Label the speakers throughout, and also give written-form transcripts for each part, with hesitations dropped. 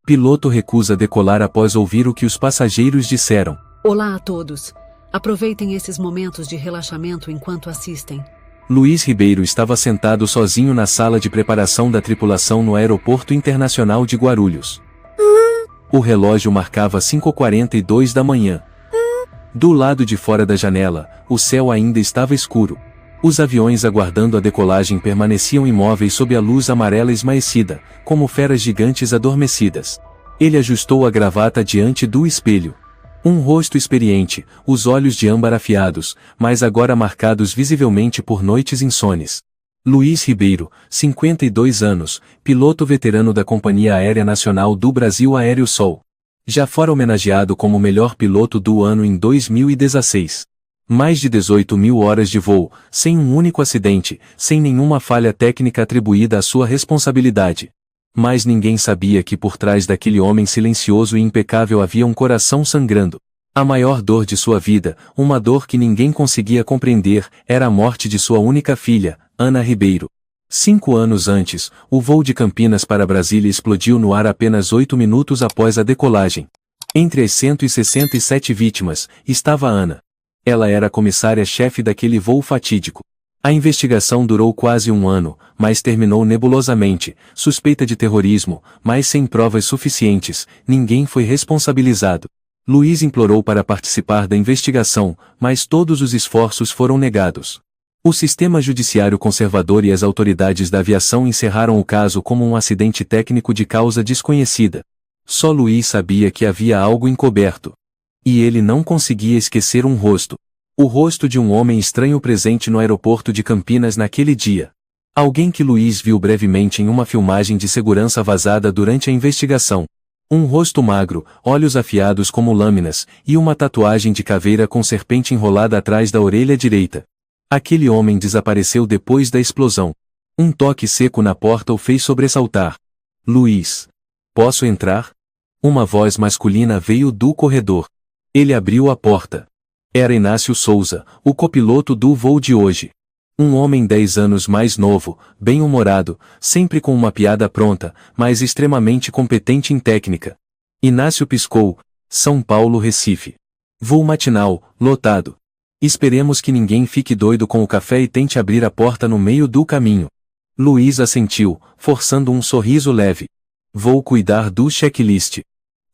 Speaker 1: Piloto recusa decolar após ouvir o que os passageiros disseram.
Speaker 2: Olá a todos. Aproveitem esses momentos de relaxamento enquanto assistem.
Speaker 1: Luiz Ribeiro estava sentado sozinho na sala de preparação da tripulação no Aeroporto Internacional de Guarulhos. O relógio marcava 5h42 da manhã. Do lado de fora da janela, o céu ainda estava escuro. Os aviões aguardando a decolagem permaneciam imóveis sob a luz amarela esmaecida, como feras gigantes adormecidas. Ele ajustou a gravata diante do espelho. Um rosto experiente, os olhos de âmbar afiados, mas agora marcados visivelmente por noites insones. Luiz Ribeiro, 52 anos, piloto veterano da Companhia Aérea Nacional do Brasil Aérosol. Já fora homenageado como o melhor piloto do ano em 2016. Mais de 18.000 horas de voo, sem um único acidente, sem nenhuma falha técnica atribuída à sua responsabilidade. Mas ninguém sabia que por trás daquele homem silencioso e impecável havia um coração sangrando. A maior dor de sua vida, uma dor que ninguém conseguia compreender, era a morte de sua única filha, Ana Ribeiro. 5 anos antes, o voo de Campinas para Brasília explodiu no ar apenas 8 minutos após a decolagem. Entre as 167 vítimas, estava Ana. Ela era a comissária-chefe daquele voo fatídico. A investigação durou quase um ano, mas terminou nebulosamente, suspeita de terrorismo, mas sem provas suficientes, ninguém foi responsabilizado. Luiz implorou para participar da investigação, mas todos os esforços foram negados. O sistema judiciário conservador e as autoridades da aviação encerraram o caso como um acidente técnico de causa desconhecida. Só Luiz sabia que havia algo encoberto. E ele não conseguia esquecer um rosto. O rosto de um homem estranho presente no aeroporto de Campinas naquele dia. Alguém que Luiz viu brevemente em uma filmagem de segurança vazada durante a investigação. Um rosto magro, olhos afiados como lâminas, e uma tatuagem de caveira com serpente enrolada atrás da orelha direita. Aquele homem desapareceu depois da explosão. Um toque seco na porta o fez sobressaltar. Luiz. Posso entrar? Uma voz masculina veio do corredor. Ele abriu a porta. Era Inácio Souza, o copiloto do voo de hoje. Um homem 10 anos mais novo, bem-humorado, sempre com uma piada pronta, mas extremamente competente em técnica. Inácio piscou. São Paulo, Recife. Voo matinal, lotado. Esperemos que ninguém fique doido com o café e tente abrir a porta no meio do caminho. Luiz assentiu, forçando um sorriso leve. Vou cuidar do checklist.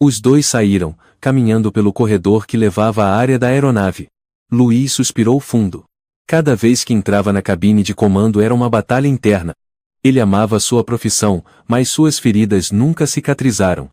Speaker 1: Os dois saíram, caminhando pelo corredor que levava à área da aeronave. Luiz suspirou fundo. Cada vez que entrava na cabine de comando era uma batalha interna. Ele amava sua profissão, mas suas feridas nunca cicatrizaram.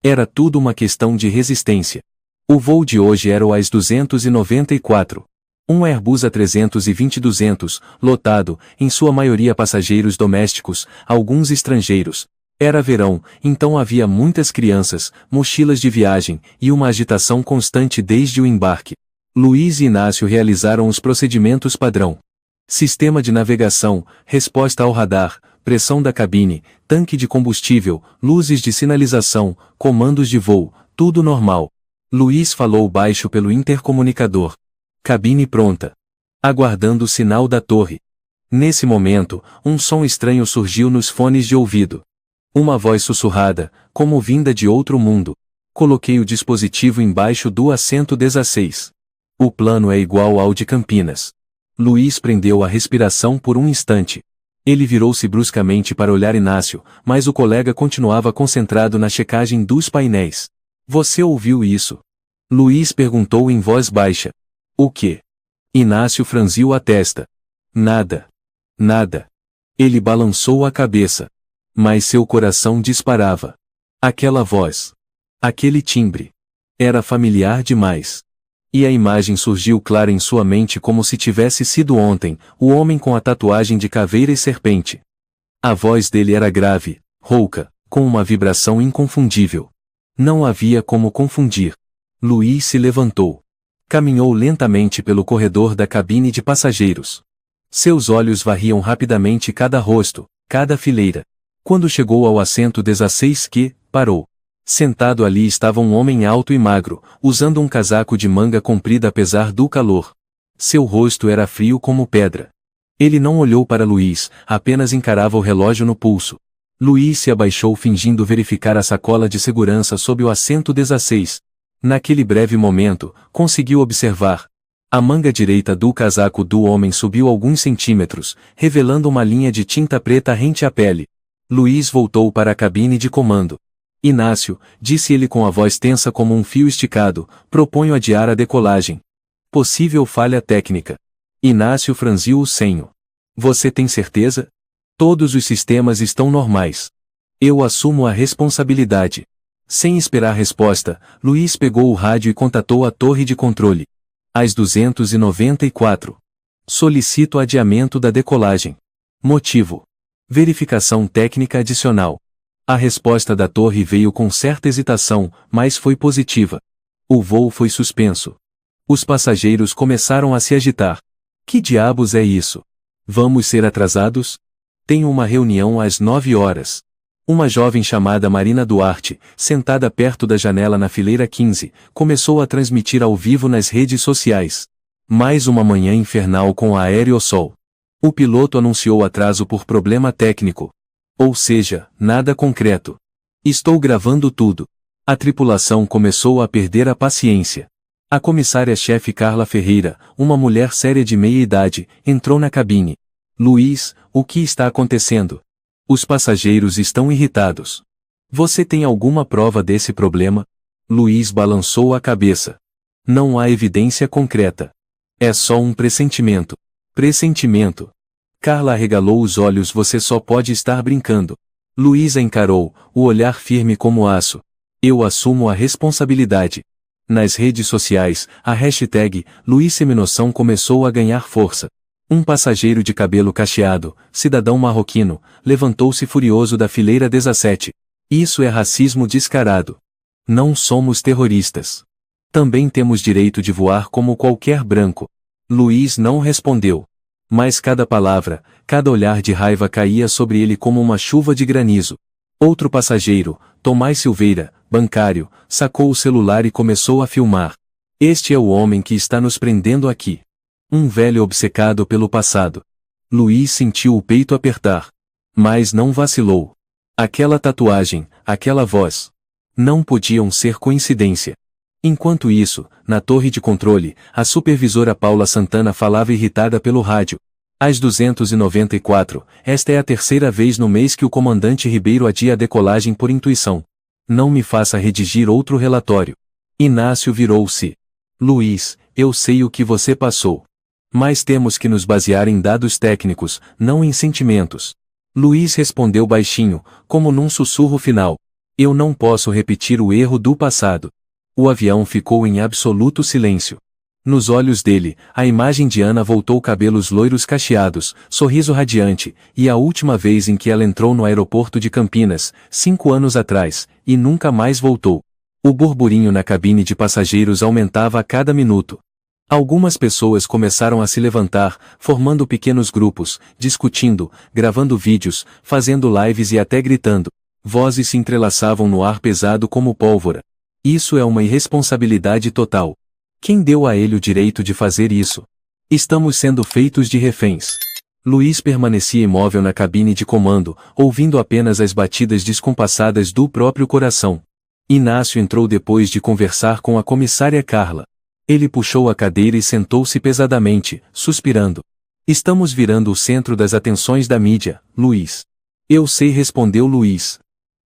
Speaker 1: Era tudo uma questão de resistência. O voo de hoje era o AS 294. Um Airbus A320-200, lotado, em sua maioria passageiros domésticos, alguns estrangeiros. Era verão, então havia muitas crianças, mochilas de viagem, e uma agitação constante desde o embarque. Luiz e Inácio realizaram os procedimentos padrão. Sistema de navegação, resposta ao radar, pressão da cabine, tanque de combustível, luzes de sinalização, comandos de voo, tudo normal. Luiz falou baixo pelo intercomunicador. Cabine pronta. Aguardando o sinal da torre. Nesse momento, um som estranho surgiu nos fones de ouvido. Uma voz sussurrada, como vinda de outro mundo. Coloquei o dispositivo embaixo do assento 16. O plano é igual ao de Campinas. Luiz prendeu a respiração por um instante. Ele virou-se bruscamente para olhar Inácio, mas o colega continuava concentrado na checagem dos painéis. Você ouviu isso? Luiz perguntou em voz baixa. O quê? Inácio franziu a testa. Nada. Nada. Ele balançou a cabeça. Mas seu coração disparava. Aquela voz. Aquele timbre. Era familiar demais. E a imagem surgiu clara em sua mente como se tivesse sido ontem, o homem com a tatuagem de caveira e serpente. A voz dele era grave, rouca, com uma vibração inconfundível. Não havia como confundir. Luiz se levantou. Caminhou lentamente pelo corredor da cabine de passageiros. Seus olhos varriam rapidamente cada rosto, cada fileira. Quando chegou ao assento 16 parou. Sentado ali estava um homem alto e magro, usando um casaco de manga comprida apesar do calor. Seu rosto era frio como pedra. Ele não olhou para Luiz, apenas encarava o relógio no pulso. Luiz se abaixou fingindo verificar a sacola de segurança sob o assento 16. Naquele breve momento, conseguiu observar. A manga direita do casaco do homem subiu alguns centímetros, revelando uma linha de tinta preta rente à pele. Luiz voltou para a cabine de comando. Inácio, disse ele com a voz tensa como um fio esticado, proponho adiar a decolagem. Possível falha técnica. Inácio franziu o senho. Você tem certeza? Todos os sistemas estão normais. Eu assumo a responsabilidade. Sem esperar resposta, Luiz pegou o rádio e contatou a torre de controle. Às 294. Solicito adiamento da decolagem. Motivo: verificação técnica adicional. A resposta da torre veio com certa hesitação, mas foi positiva. O voo foi suspenso. Os passageiros começaram a se agitar. Que diabos é isso? Vamos ser atrasados? Tenho uma reunião às 9 horas. Uma jovem chamada Marina Duarte, sentada perto da janela na fileira 15, começou a transmitir ao vivo nas redes sociais. Mais uma manhã infernal com a aerossol. O piloto anunciou atraso por problema técnico. Ou seja, nada concreto. Estou gravando tudo. A tripulação começou a perder a paciência. A comissária-chefe Carla Ferreira, uma mulher séria de meia idade, entrou na cabine. Luiz, o que está acontecendo? Os passageiros estão irritados. Você tem alguma prova desse problema? Luiz balançou a cabeça. Não há evidência concreta. É só um pressentimento. Pressentimento. Carla arregalou os olhos. Você só pode estar brincando. Luiz a encarou, o olhar firme como aço. Eu assumo a responsabilidade. Nas redes sociais, a hashtag Luiz Seminoção começou a ganhar força. Um passageiro de cabelo cacheado, cidadão marroquino, levantou-se furioso da fileira 17. Isso é racismo descarado. Não somos terroristas. Também temos direito de voar como qualquer branco. Luiz não respondeu. Mas cada palavra, cada olhar de raiva caía sobre ele como uma chuva de granizo. Outro passageiro, Tomás Silveira, bancário, sacou o celular e começou a filmar. Este é o homem que está nos prendendo aqui. Um velho obcecado pelo passado. Luiz sentiu o peito apertar. Mas não vacilou. Aquela tatuagem, aquela voz. Não podiam ser coincidência. Enquanto isso, na torre de controle, a supervisora Paula Santana falava irritada pelo rádio. Às 294, esta é a terceira vez no mês que o comandante Ribeiro adia a decolagem por intuição. Não me faça redigir outro relatório. Inácio virou-se. Luiz, eu sei o que você passou. Mas temos que nos basear em dados técnicos, não em sentimentos. Luiz respondeu baixinho, como num sussurro final. Eu não posso repetir o erro do passado. O avião ficou em absoluto silêncio. Nos olhos dele, a imagem de Ana voltou, cabelos loiros cacheados, sorriso radiante, e a última vez em que ela entrou no aeroporto de Campinas, 5 anos atrás, e nunca mais voltou. O burburinho na cabine de passageiros aumentava a cada minuto. Algumas pessoas começaram a se levantar, formando pequenos grupos, discutindo, gravando vídeos, fazendo lives e até gritando. Vozes se entrelaçavam no ar pesado como pólvora. Isso é uma irresponsabilidade total. Quem deu a ele o direito de fazer isso? Estamos sendo feitos de reféns. Luiz permanecia imóvel na cabine de comando, ouvindo apenas as batidas descompassadas do próprio coração. Inácio entrou depois de conversar com a comissária Carla. Ele puxou a cadeira e sentou-se pesadamente, suspirando. Estamos virando o centro das atenções da mídia, Luiz. Eu sei, respondeu Luiz.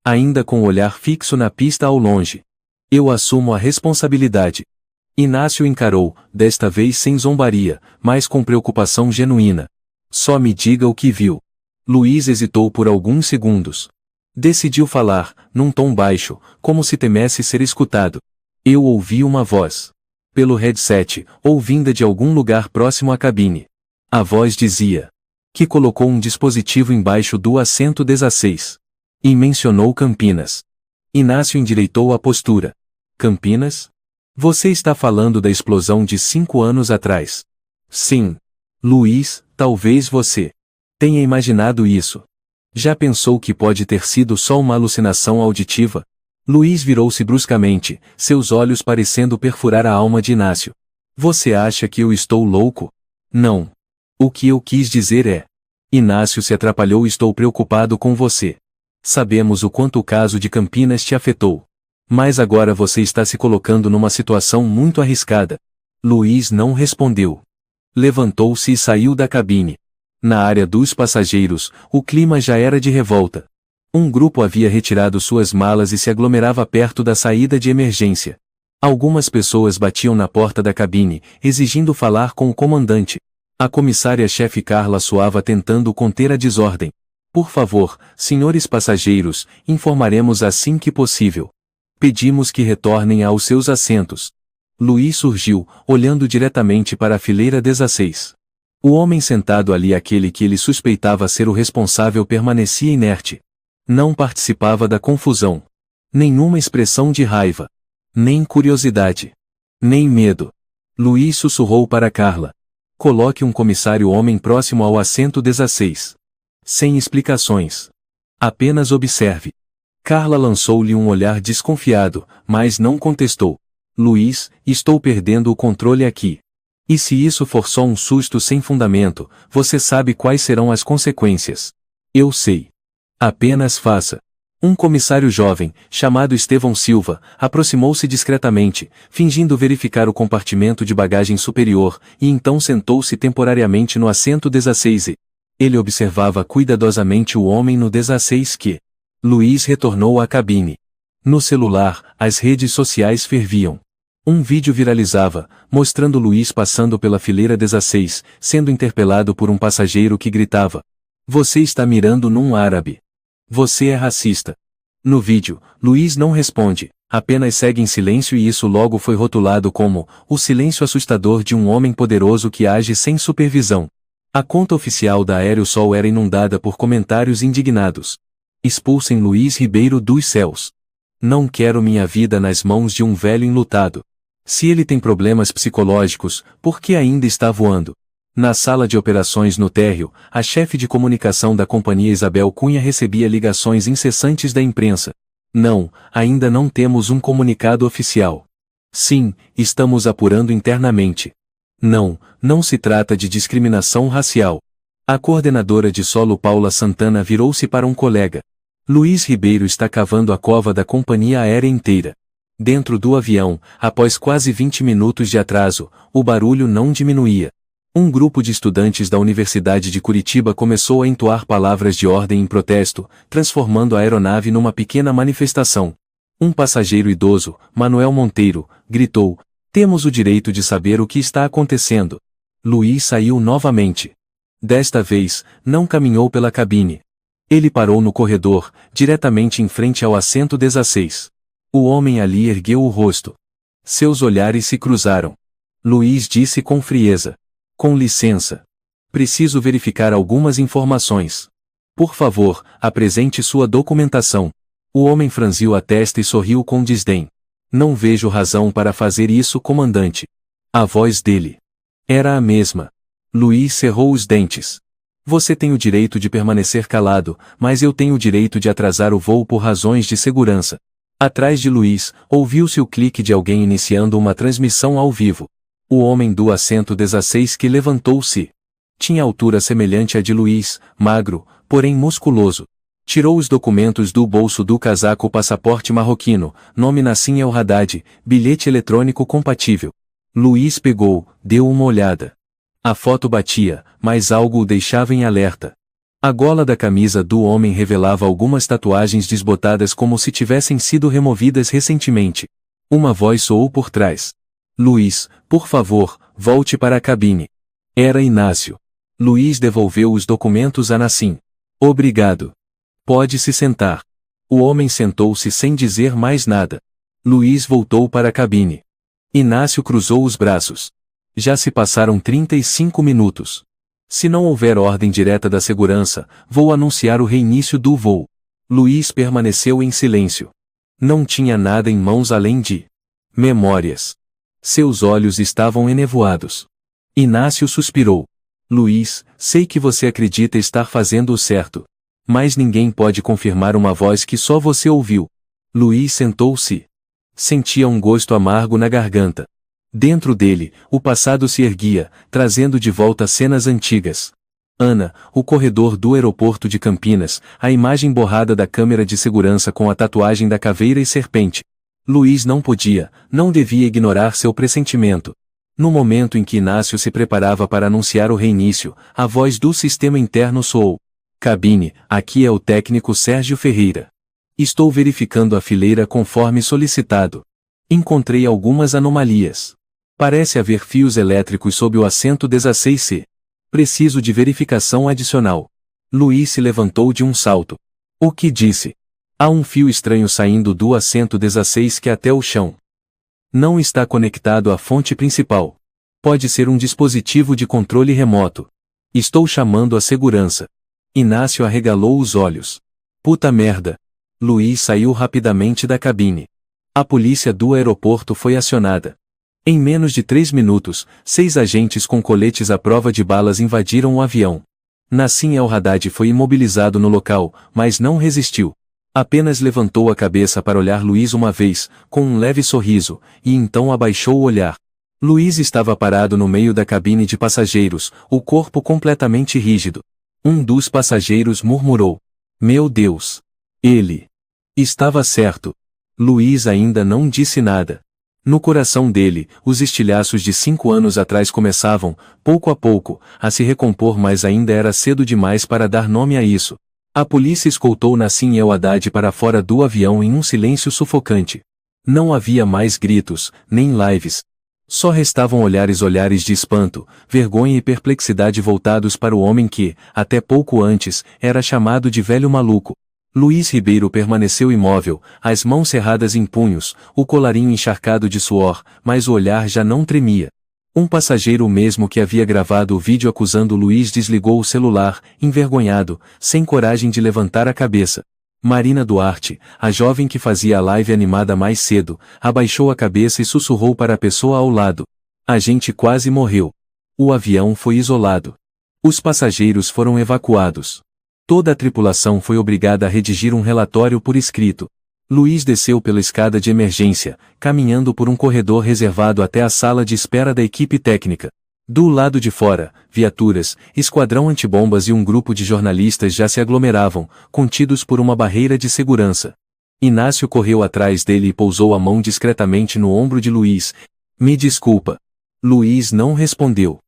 Speaker 1: Ainda com o olhar fixo na pista ao longe. Eu assumo a responsabilidade. Inácio encarou, desta vez sem zombaria, mas com preocupação genuína. Só me diga o que viu. Luiz hesitou por alguns segundos. Decidiu falar, num tom baixo, como se temesse ser escutado. Eu ouvi uma voz. Pelo headset, ou vinda de algum lugar próximo à cabine. A voz dizia que colocou um dispositivo embaixo do assento 16. E mencionou Campinas. Inácio endireitou a postura. Campinas? Você está falando da explosão de 5 anos atrás. Sim. Luiz, talvez você tenha imaginado isso. Já pensou que pode ter sido só uma alucinação auditiva? Luiz virou-se bruscamente, seus olhos parecendo perfurar a alma de Inácio. Você acha que eu estou louco? Não. O que eu quis dizer é... Inácio se atrapalhou. Estou preocupado com você. Sabemos o quanto o caso de Campinas te afetou. Mas agora você está se colocando numa situação muito arriscada. Luiz não respondeu. Levantou-se e saiu da cabine. Na área dos passageiros, o clima já era de revolta. Um grupo havia retirado suas malas e se aglomerava perto da saída de emergência. Algumas pessoas batiam na porta da cabine, exigindo falar com o comandante. A comissária-chefe Carla suava tentando conter a desordem. Por favor, senhores passageiros, informaremos assim que possível. Pedimos que retornem aos seus assentos. Luiz surgiu, olhando diretamente para a fileira 16. O homem sentado ali, aquele que ele suspeitava ser o responsável, permanecia inerte. Não participava da confusão. Nenhuma expressão de raiva. Nem curiosidade. Nem medo. Luiz sussurrou para Carla. Coloque um comissário homem próximo ao assento 16. Sem explicações. Apenas observe. Carla lançou-lhe um olhar desconfiado, mas não contestou. Luiz, estou perdendo o controle aqui. E se isso for só um susto sem fundamento, você sabe quais serão as consequências. Eu sei. Apenas faça. Um comissário jovem, chamado Estevão Silva, aproximou-se discretamente, fingindo verificar o compartimento de bagagem superior, e então sentou-se temporariamente no assento 16 e... Ele observava cuidadosamente o homem no 16 que... Luiz retornou à cabine. No celular, as redes sociais ferviam. Um vídeo viralizava, mostrando Luiz passando pela fileira 16, sendo interpelado por um passageiro que gritava: "Você está mirando num árabe. Você é racista." No vídeo, Luiz não responde, apenas segue em silêncio, e isso logo foi rotulado como o silêncio assustador de um homem poderoso que age sem supervisão. A conta oficial da Aerosol era inundada por comentários indignados. Expulsem Luiz Ribeiro dos céus. Não quero minha vida nas mãos de um velho enlutado. Se ele tem problemas psicológicos, por que ainda está voando? Na sala de operações no térreo, a chefe de comunicação da companhia Isabel Cunha recebia ligações incessantes da imprensa. Não, ainda não temos um comunicado oficial. Sim, estamos apurando internamente. Não, não se trata de discriminação racial. A coordenadora de solo Paula Santana virou-se para um colega. Luiz Ribeiro está cavando a cova da companhia aérea inteira. Dentro do avião, após quase 20 minutos de atraso, o barulho não diminuía. Um grupo de estudantes da Universidade de Curitiba começou a entoar palavras de ordem em protesto, transformando a aeronave numa pequena manifestação. Um passageiro idoso, Manuel Monteiro, gritou: "Temos o direito de saber o que está acontecendo." Luiz saiu novamente. Desta vez, não caminhou pela cabine. Ele parou no corredor, diretamente em frente ao assento 16. O homem ali ergueu o rosto. Seus olhares se cruzaram. Luiz disse com frieza: "Com licença. Preciso verificar algumas informações. Por favor, apresente sua documentação." O homem franziu a testa e sorriu com desdém. "Não vejo razão para fazer isso, comandante." A voz dele era a mesma. Luiz cerrou os dentes. "Você tem o direito de permanecer calado, mas eu tenho o direito de atrasar o voo por razões de segurança." Atrás de Luiz, ouviu-se o clique de alguém iniciando uma transmissão ao vivo. O homem do assento 16 que levantou-se. Tinha altura semelhante à de Luiz, magro, porém musculoso. Tirou os documentos do bolso do casaco: passaporte marroquino, nome Nassim El Haddad, bilhete eletrônico compatível. Luiz pegou, deu uma olhada. A foto batia, mas algo o deixava em alerta. A gola da camisa do homem revelava algumas tatuagens desbotadas como se tivessem sido removidas recentemente. Uma voz soou por trás: "Luiz, por favor, volte para a cabine." Era Inácio. Luiz devolveu os documentos a Nassim. "Obrigado. Pode se sentar." O homem sentou-se sem dizer mais nada. Luiz voltou para a cabine. Inácio cruzou os braços. Já se passaram 35 minutos. Se não houver ordem direta da segurança, vou anunciar o reinício do voo. Luiz permaneceu em silêncio. Não tinha nada em mãos além de memórias. Seus olhos estavam enevoados. Inácio suspirou. "Luiz, sei que você acredita estar fazendo o certo. Mas ninguém pode confirmar uma voz que só você ouviu." Luiz sentou-se. Sentia um gosto amargo na garganta. Dentro dele, o passado se erguia, trazendo de volta cenas antigas. Ana, o corredor do aeroporto de Campinas, a imagem borrada da câmera de segurança com a tatuagem da caveira e serpente. Luiz não podia, não devia ignorar seu pressentimento. No momento em que Inácio se preparava para anunciar o reinício, a voz do sistema interno soou. Cabine, aqui é o técnico Sérgio Ferreira. Estou verificando a fileira conforme solicitado. Encontrei algumas anomalias. Parece haver fios elétricos sob o assento 16C. Preciso de verificação adicional. Luiz se levantou de um salto. O que disse? Há um fio estranho saindo do assento 16 que até o chão. Não está conectado à fonte principal. Pode ser um dispositivo de controle remoto. Estou chamando a segurança. Inácio arregalou os olhos. Puta merda. Luiz saiu rapidamente da cabine. A polícia do aeroporto foi acionada. Em menos de 3 minutos, 6 agentes com coletes à prova de balas invadiram o avião. Nassim El-Haddad foi imobilizado no local, mas não resistiu. Apenas levantou a cabeça para olhar Luiz uma vez, com um leve sorriso, e então abaixou o olhar. Luiz estava parado no meio da cabine de passageiros, o corpo completamente rígido. Um dos passageiros murmurou. Meu Deus! Ele estava certo. Luiz ainda não disse nada. No coração dele, os estilhaços de 5 anos atrás começavam, pouco a pouco, a se recompor, mas ainda era cedo demais para dar nome a isso. A polícia escoltou Nassim El-Haddad para fora do avião em um silêncio sufocante. Não havia mais gritos, nem lives. Só restavam olhares de espanto, vergonha e perplexidade voltados para o homem que, até pouco antes, era chamado de velho maluco. Luiz Ribeiro permaneceu imóvel, as mãos cerradas em punhos, o colarinho encharcado de suor, mas o olhar já não tremia. Um passageiro mesmo que havia gravado o vídeo acusando Luiz desligou o celular, envergonhado, sem coragem de levantar a cabeça. Marina Duarte, a jovem que fazia a live animada mais cedo, abaixou a cabeça e sussurrou para a pessoa ao lado. A gente quase morreu. O avião foi isolado. Os passageiros foram evacuados. Toda a tripulação foi obrigada a redigir um relatório por escrito. Luiz desceu pela escada de emergência, caminhando por um corredor reservado até a sala de espera da equipe técnica. Do lado de fora, viaturas, esquadrão antibombas e um grupo de jornalistas já se aglomeravam, contidos por uma barreira de segurança. Inácio correu atrás dele e pousou a mão discretamente no ombro de Luiz. Me desculpa. Luiz não respondeu.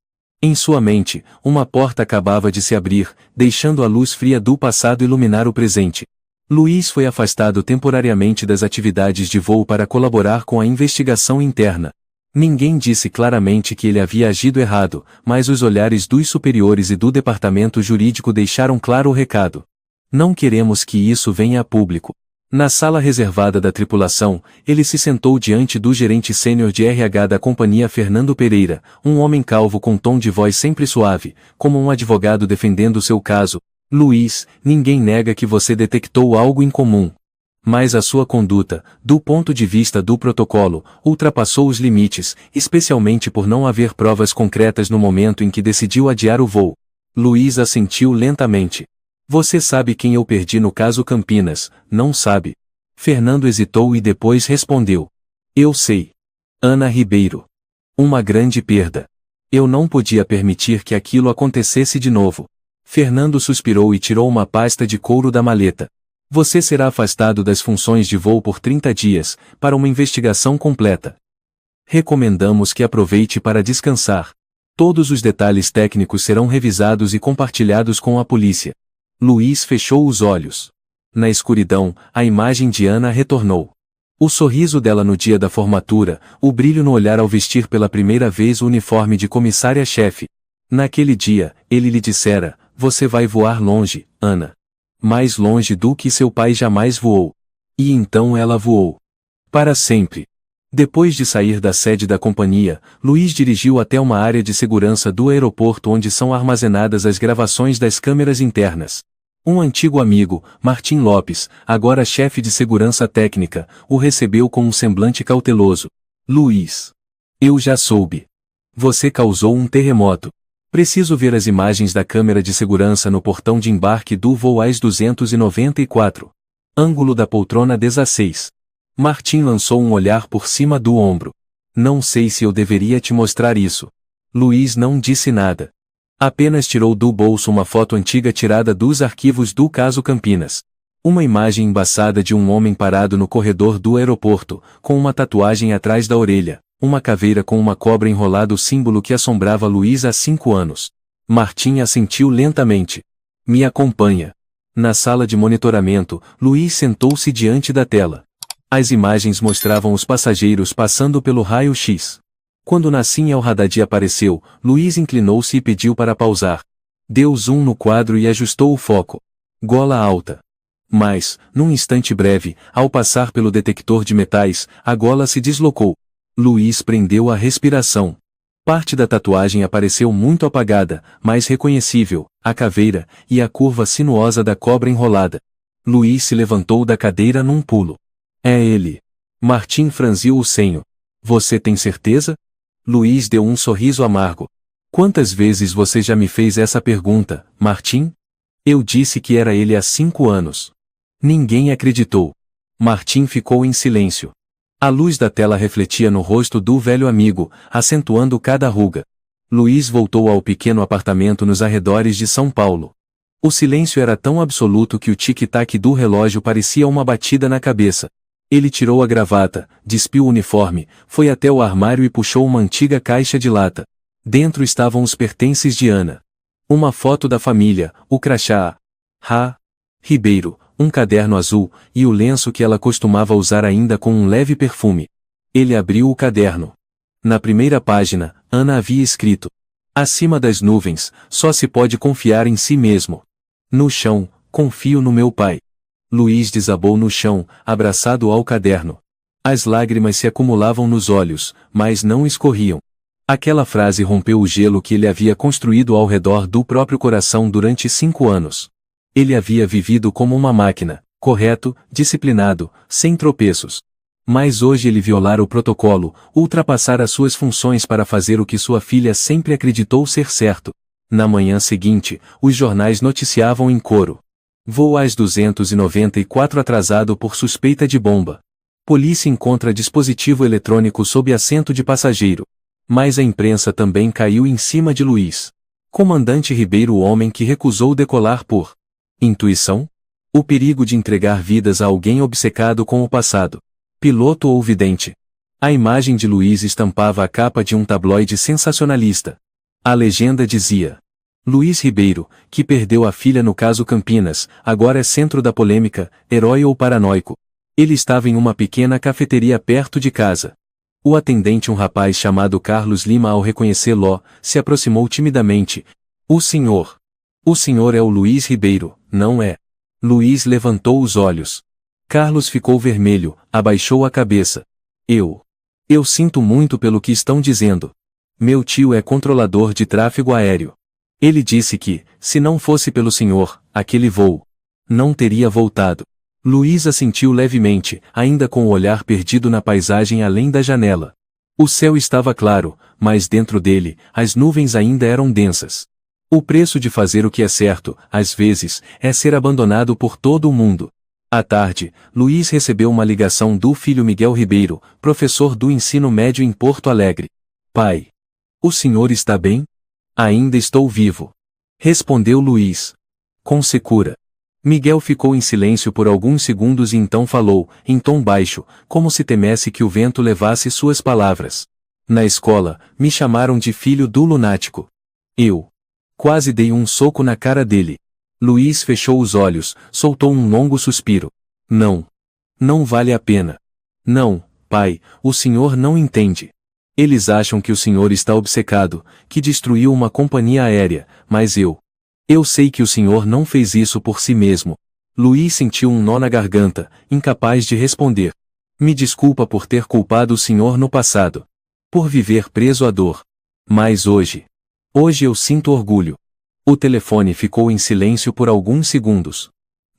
Speaker 1: Em sua mente, uma porta acabava de se abrir, deixando a luz fria do passado iluminar o presente. Luiz foi afastado temporariamente das atividades de voo para colaborar com a investigação interna. Ninguém disse claramente que ele havia agido errado, mas os olhares dos superiores e do departamento jurídico deixaram claro o recado. Não queremos que isso venha a público. Na sala reservada da tripulação, ele se sentou diante do gerente sênior de RH da companhia Fernando Pereira, um homem calvo com tom de voz sempre suave, como um advogado defendendo seu caso. Luiz, ninguém nega que você detectou algo incomum. Mas a sua conduta, do ponto de vista do protocolo, ultrapassou os limites, especialmente por não haver provas concretas no momento em que decidiu adiar o voo. Luiz assentiu lentamente. Você sabe quem eu perdi no caso Campinas, não sabe? Fernando hesitou e depois respondeu. Eu sei. Ana Ribeiro. Uma grande perda. Eu não podia permitir que aquilo acontecesse de novo. Fernando suspirou e tirou uma pasta de couro da maleta. Você será afastado das funções de voo por 30 dias, para uma investigação completa. Recomendamos que aproveite para descansar. Todos os detalhes técnicos serão revisados e compartilhados com a polícia. Luiz fechou os olhos. Na escuridão, a imagem de Ana retornou. O sorriso dela no dia da formatura, o brilho no olhar ao vestir pela primeira vez o uniforme de comissária-chefe. Naquele dia, ele lhe dissera, você vai voar longe, Ana. Mais longe do que seu pai jamais voou. E então ela voou. Para sempre. Depois de sair da sede da companhia, Luiz dirigiu até uma área de segurança do aeroporto onde são armazenadas as gravações das câmeras internas. Um antigo amigo, Martim Lopes, agora chefe de segurança técnica, o recebeu com um semblante cauteloso. Luiz. Eu já soube. Você causou um terremoto. Preciso ver as imagens da câmera de segurança no portão de embarque do voo AS 294. Ângulo da poltrona 16. Martim lançou um olhar por cima do ombro. Não sei se eu deveria te mostrar isso. Luiz não disse nada. Apenas tirou do bolso uma foto antiga tirada dos arquivos do caso Campinas. Uma imagem embaçada de um homem parado no corredor do aeroporto, com uma tatuagem atrás da orelha, uma caveira com uma cobra enrolada, o símbolo que assombrava Luiz há 5 anos. Martim assentiu lentamente. Me acompanha. Na sala de monitoramento, Luiz sentou-se diante da tela. As imagens mostravam os passageiros passando pelo raio-x. Quando Nassim El-Haddadi apareceu, Luiz inclinou-se e pediu para pausar. Deu zoom no quadro e ajustou o foco. Gola alta. Mas, num instante breve, ao passar pelo detector de metais, a gola se deslocou. Luiz prendeu a respiração. Parte da tatuagem apareceu muito apagada, mas reconhecível, a caveira, e a curva sinuosa da cobra enrolada. Luiz se levantou da cadeira num pulo. É ele. Martim franziu o senho. Você tem certeza? Luiz deu um sorriso amargo. Quantas vezes você já me fez essa pergunta, Martim? Eu disse que era ele há 5 anos. Ninguém acreditou. Martim ficou em silêncio. A luz da tela refletia no rosto do velho amigo, acentuando cada ruga. Luiz voltou ao pequeno apartamento nos arredores de São Paulo. O silêncio era tão absoluto que o tic-tac do relógio parecia uma batida na cabeça. Ele tirou a gravata, despiu o uniforme, foi até o armário e puxou uma antiga caixa de lata. Dentro estavam os pertences de Ana. Uma foto da família, o crachá. Ribeiro, um caderno azul, e o lenço que ela costumava usar ainda com um leve perfume. Ele abriu o caderno. Na primeira página, Ana havia escrito: acima das nuvens, só se pode confiar em si mesmo. No chão, confio no meu pai. Luiz desabou no chão, abraçado ao caderno. As lágrimas se acumulavam nos olhos, mas não escorriam. Aquela frase rompeu o gelo que ele havia construído ao redor do próprio coração durante 5 anos. Ele havia vivido como uma máquina, correto, disciplinado, sem tropeços. Mas hoje ele violara o protocolo, ultrapassara suas funções para fazer o que sua filha sempre acreditou ser certo. Na manhã seguinte, os jornais noticiavam em coro. Voo AS 294 atrasado por suspeita de bomba. Polícia encontra dispositivo eletrônico sob assento de passageiro. Mas a imprensa também caiu em cima de Luiz. Comandante Ribeiro, o homem que recusou decolar por intuição? O perigo de entregar vidas a alguém obcecado com o passado. Piloto ou vidente? A imagem de Luiz estampava a capa de um tabloide sensacionalista. A legenda dizia: Luiz Ribeiro, que perdeu a filha no caso Campinas, agora é centro da polêmica, herói ou paranoico. Ele estava em uma pequena cafeteria perto de casa. O atendente, um rapaz chamado Carlos Lima, ao reconhecê-lo, se aproximou timidamente. O senhor é o Luiz Ribeiro, não é? Luiz levantou os olhos. Carlos ficou vermelho, abaixou a cabeça. Eu sinto muito pelo que estão dizendo. Meu tio é controlador de tráfego aéreo. Ele disse que, se não fosse pelo senhor, aquele voo não teria voltado. Luiz assentiu levemente, ainda com o olhar perdido na paisagem além da janela. O céu estava claro, mas dentro dele, as nuvens ainda eram densas. O preço de fazer o que é certo, às vezes, é ser abandonado por todo o mundo. À tarde, Luiz recebeu uma ligação do filho Miguel Ribeiro, professor do ensino médio em Porto Alegre. Pai, o senhor está bem? Ainda estou vivo. Respondeu Luiz. Com secura. Miguel ficou em silêncio por alguns segundos e então falou, em tom baixo, como se temesse que o vento levasse suas palavras. Na escola, me chamaram de filho do lunático. Eu quase dei um soco na cara dele. Luiz fechou os olhos, soltou um longo suspiro. Não vale a pena. Não, pai, o senhor não entende. Eles acham que o senhor está obcecado, que destruiu uma companhia aérea, mas eu sei que o senhor não fez isso por si mesmo. Luiz sentiu um nó na garganta, incapaz de responder. Me desculpa por ter culpado o senhor no passado. Por viver preso à dor. Mas hoje eu sinto orgulho. O telefone ficou em silêncio por alguns segundos.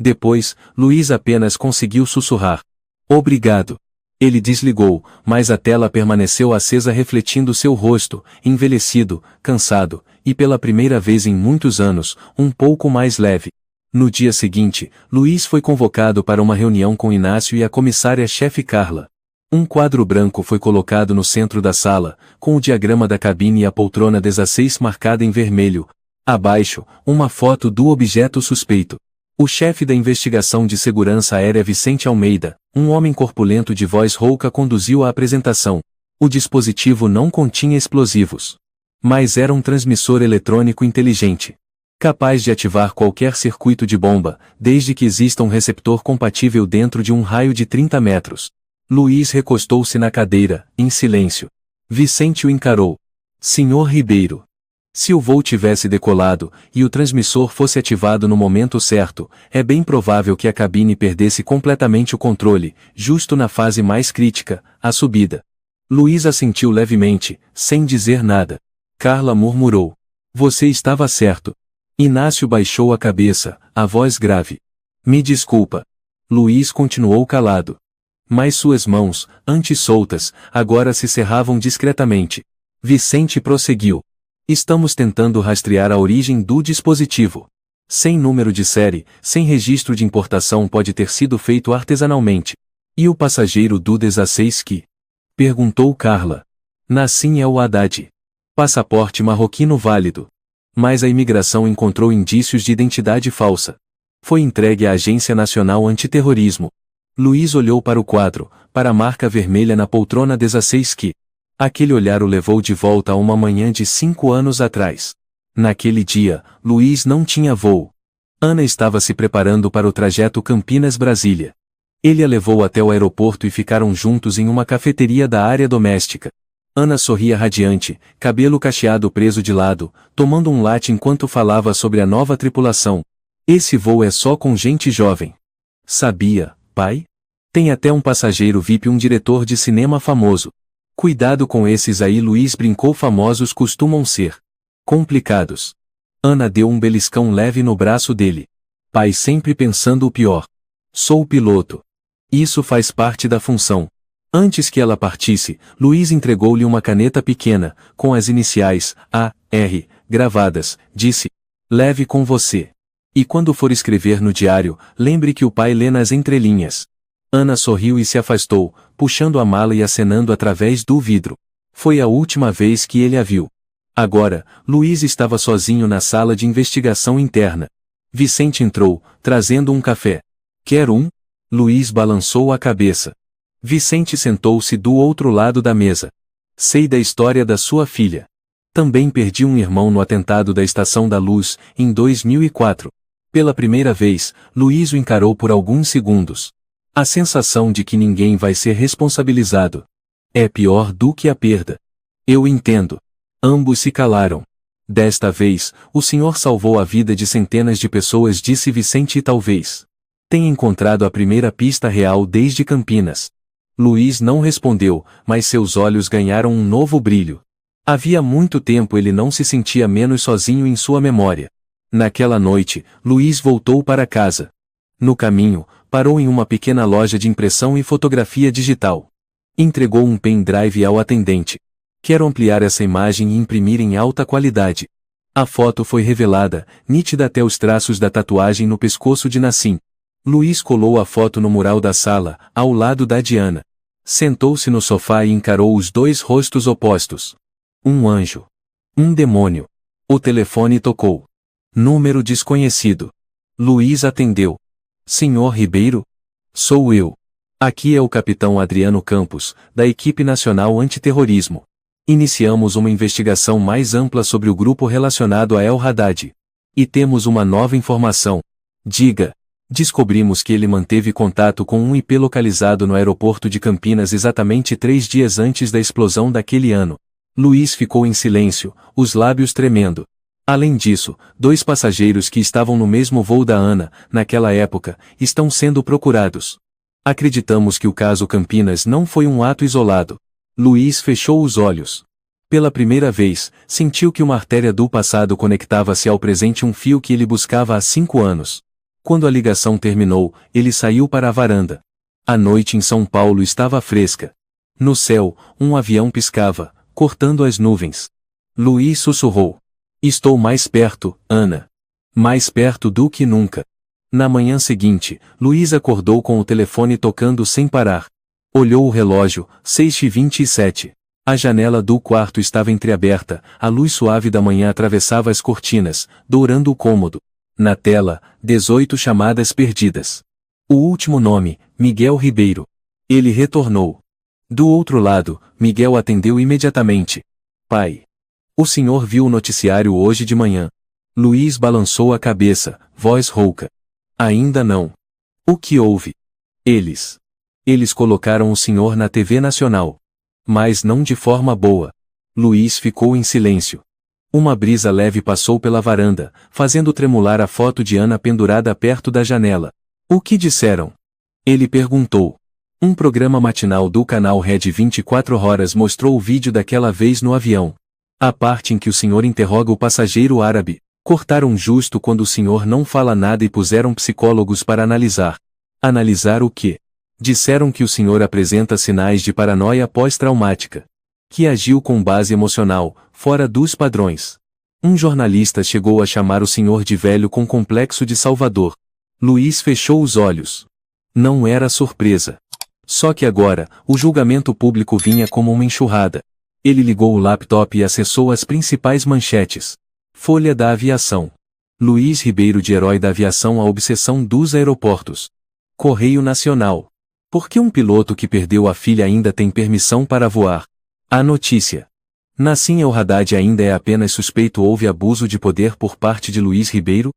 Speaker 1: Depois, Luiz apenas conseguiu sussurrar: obrigado. Ele desligou, mas a tela permaneceu acesa refletindo seu rosto, envelhecido, cansado, e pela primeira vez em muitos anos, um pouco mais leve. No dia seguinte, Luiz foi convocado para uma reunião com Inácio e a comissária-chefe Carla. Um quadro branco foi colocado no centro da sala, com o diagrama da cabine e a poltrona 16 marcada em vermelho. Abaixo, uma foto do objeto suspeito. O chefe da investigação de segurança aérea Vicente Almeida, um homem corpulento de voz rouca, conduziu a apresentação. O dispositivo não continha explosivos. Mas era um transmissor eletrônico inteligente, capaz de ativar qualquer circuito de bomba, desde que exista um receptor compatível dentro de um raio de 30 metros. Luiz recostou-se na cadeira, em silêncio. Vicente o encarou. Senhor Ribeiro. Se o voo tivesse decolado, e o transmissor fosse ativado no momento certo, é bem provável que a cabine perdesse completamente o controle, justo na fase mais crítica, a subida. Luiz assentiu levemente, sem dizer nada. Carla murmurou. Você estava certo. Inácio baixou a cabeça, a voz grave. Me desculpa. Luiz continuou calado. Mas suas mãos, antes soltas, agora se cerravam discretamente. Vicente prosseguiu. Estamos tentando rastrear a origem do dispositivo. Sem número de série, sem registro de importação, pode ter sido feito artesanalmente. E o passageiro do 16 que? Perguntou Carla. Nassim El Haddad. Passaporte marroquino válido. Mas a imigração encontrou indícios de identidade falsa. Foi entregue à Agência Nacional Antiterrorismo. Luiz olhou para o quadro, para a marca vermelha na poltrona 16 que? Aquele olhar o levou de volta a uma manhã de 5 anos atrás. Naquele dia, Luiz não tinha voo. Ana estava se preparando para o trajeto Campinas-Brasília. Ele a levou até o aeroporto e ficaram juntos em uma cafeteria da área doméstica. Ana sorria radiante, cabelo cacheado preso de lado, tomando um latte enquanto falava sobre a nova tripulação. Esse voo é só com gente jovem. Sabia, pai? Tem até um passageiro VIP, um diretor de cinema famoso. Cuidado com esses aí, Luiz brincou, famosos costumam ser complicados. Ana deu um beliscão leve no braço dele. Pai sempre pensando o pior. Sou piloto. Isso faz parte da função. Antes que ela partisse, Luiz entregou-lhe uma caneta pequena, com as iniciais, A.R., gravadas, disse, leve com você. E quando for escrever no diário, lembre que o pai lê nas entrelinhas. Ana sorriu e se afastou, puxando a mala e acenando através do vidro. Foi a última vez que ele a viu. Agora, Luiz estava sozinho na sala de investigação interna. Vicente entrou, trazendo um café. Quer um? Luiz balançou a cabeça. Vicente sentou-se do outro lado da mesa. Sei da história da sua filha. Também perdi um irmão no atentado da Estação da Luz, em 2004. Pela primeira vez, Luiz o encarou por alguns segundos. A sensação de que ninguém vai ser responsabilizado. É pior do que a perda. Eu entendo. Ambos se calaram. Desta vez, o senhor salvou a vida de centenas de pessoas, disse Vicente, e talvez tenha encontrado a primeira pista real desde Campinas. Luiz não respondeu, mas seus olhos ganharam um novo brilho. Havia muito tempo ele não se sentia menos sozinho em sua memória. Naquela noite, Luiz voltou para casa. No caminho, parou em uma pequena loja de impressão e fotografia digital. Entregou um pendrive ao atendente. Quero ampliar essa imagem e imprimir em alta qualidade. A foto foi revelada, nítida até os traços da tatuagem no pescoço de Nassim. Luiz colou a foto no mural da sala, ao lado da Diana. Sentou-se no sofá e encarou os dois rostos opostos. Um anjo. Um demônio. O telefone tocou. Número desconhecido. Luiz atendeu. Senhor Ribeiro? Sou eu. Aqui é o capitão Adriano Campos, da Equipe Nacional Antiterrorismo. Iniciamos uma investigação mais ampla sobre o grupo relacionado a El Haddad. E temos uma nova informação. Diga. Descobrimos que ele manteve contato com um IP localizado no aeroporto de Campinas exatamente 3 dias antes da explosão daquele ano. Luiz ficou em silêncio, os lábios tremendo. Além disso, 2 passageiros que estavam no mesmo voo da Ana, naquela época, estão sendo procurados. Acreditamos que o caso Campinas não foi um ato isolado. Luiz fechou os olhos. Pela primeira vez, sentiu que uma artéria do passado conectava-se ao presente, um fio que ele buscava há 5 anos. Quando a ligação terminou, ele saiu para a varanda. A noite em São Paulo estava fresca. No céu, um avião piscava, cortando as nuvens. Luiz sussurrou. Estou mais perto, Ana. Mais perto do que nunca. Na manhã seguinte, Luiz acordou com o telefone tocando sem parar. Olhou o relógio, 6h27. A janela do quarto estava entreaberta, a luz suave da manhã atravessava as cortinas, dourando o cômodo. Na tela, 18 chamadas perdidas. O último nome, Miguel Ribeiro. Ele retornou. Do outro lado, Miguel atendeu imediatamente. Pai. O senhor viu o noticiário hoje de manhã? Luiz balançou a cabeça, voz rouca. Ainda não. O que houve? Eles colocaram o senhor na TV Nacional. Mas não de forma boa. Luiz ficou em silêncio. Uma brisa leve passou pela varanda, fazendo tremular a foto de Ana pendurada perto da janela. O que disseram? Ele perguntou. Um programa matinal do canal Rede 24 Horas mostrou o vídeo daquela vez no avião. A parte em que o senhor interroga o passageiro árabe. Cortaram justo quando o senhor não fala nada e puseram psicólogos para analisar. Analisar o quê? Disseram que o senhor apresenta sinais de paranoia pós-traumática. Que agiu com base emocional, fora dos padrões. Um jornalista chegou a chamar o senhor de velho com complexo de Salvador. Luiz fechou os olhos. Não era surpresa. Só que agora, o julgamento público vinha como uma enxurrada. Ele ligou o laptop e acessou as principais manchetes. Folha da Aviação. Luiz Ribeiro de herói da aviação à obsessão dos aeroportos. Correio Nacional. Por que um piloto que perdeu a filha ainda tem permissão para voar? A notícia. Nassim El Haddad ainda é apenas suspeito. Houve abuso de poder por parte de Luiz Ribeiro?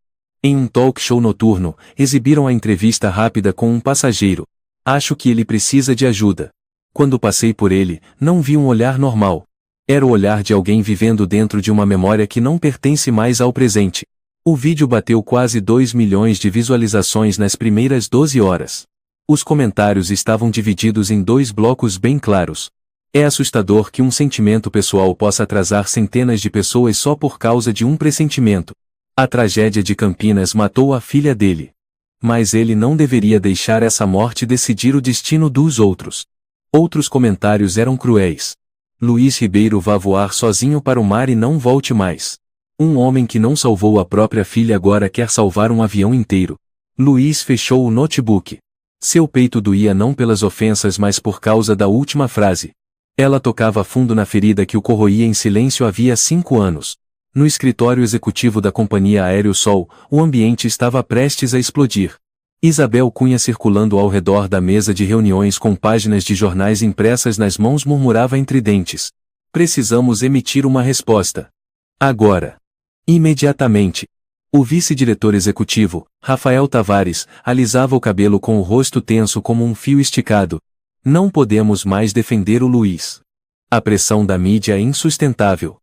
Speaker 1: Em um talk show noturno, exibiram a entrevista rápida com um passageiro. Acho que ele precisa de ajuda. Quando passei por ele, não vi um olhar normal. Era o olhar de alguém vivendo dentro de uma memória que não pertence mais ao presente. O vídeo bateu quase 2 milhões de visualizações nas primeiras 12 horas. Os comentários estavam divididos em 2 blocos bem claros. É assustador que um sentimento pessoal possa atrasar centenas de pessoas só por causa de um pressentimento. A tragédia de Campinas matou a filha dele. Mas ele não deveria deixar essa morte decidir o destino dos outros. Outros comentários eram cruéis. Luiz Ribeiro vá voar sozinho para o mar e não volte mais. Um homem que não salvou a própria filha agora quer salvar um avião inteiro. Luiz fechou o notebook. Seu peito doía não pelas ofensas mas por causa da última frase. Ela tocava fundo na ferida que o corroía em silêncio havia 5 anos. No escritório executivo da companhia Aéreo Sol, o ambiente estava prestes a explodir. Isabel Cunha circulando ao redor da mesa de reuniões com páginas de jornais impressas nas mãos murmurava entre dentes. Precisamos emitir uma resposta. Agora. Imediatamente. O vice-diretor executivo, Rafael Tavares, alisava o cabelo com o rosto tenso como um fio esticado. Não podemos mais defender o Luiz. A pressão da mídia é insustentável.